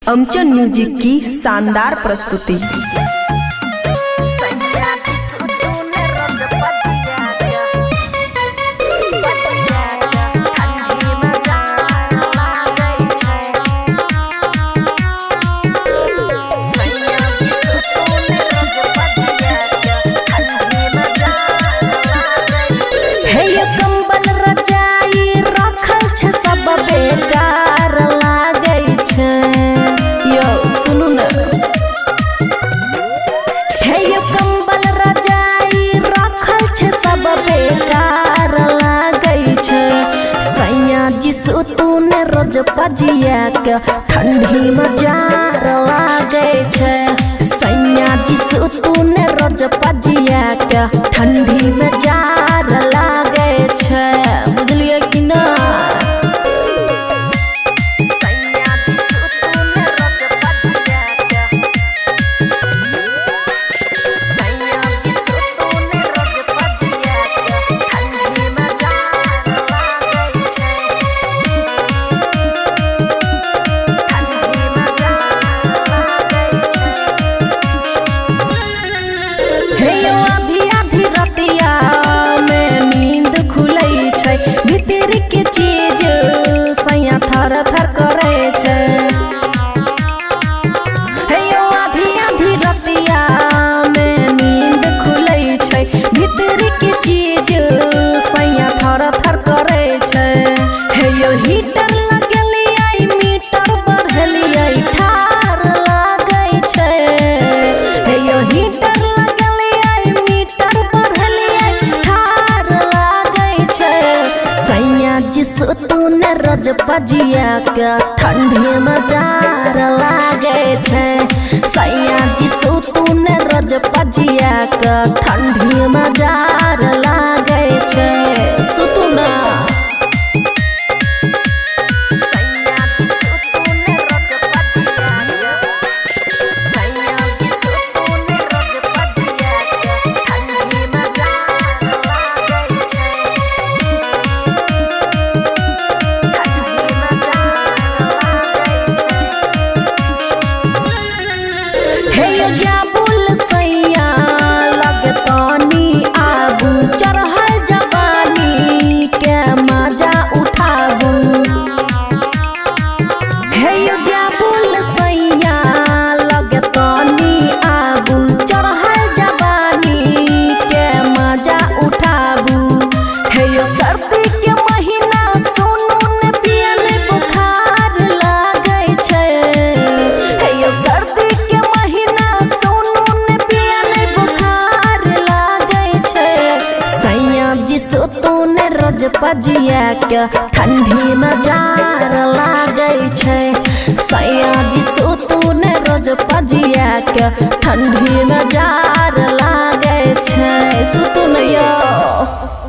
अमचन music की शानदार प्रस्तुति। तूने रोज पजिया के ठंडी में जार लागे छे सैया जिसु तूने रोज पजिया के ठंडी में जार लागे छे बुझलिए कि ना। भीतर के चीज सैया थर थर करे छे हेयो आधी आधी रतिया में नींद खुले छे भीतर के चीज सैया थर थर करे छे हेयो हीटर लगलिए मीटर बढ़लिए ठार लागे छे हेयो हीटर लगलिए मीटर बढ़लिए ठार लागे छे सैया जिसु तूने रोज पजिया के ठंडी में जार लागे छे सैया जिसु तूने रोज पजिया के ठंडी में जार लागे छे सुतुना। जिसु तूने रोज पजिया के ठंडी में जार लागे छे सैया जिसु तूने रोज पजिया के ठंडी में जार लागे छे सुतुन यो।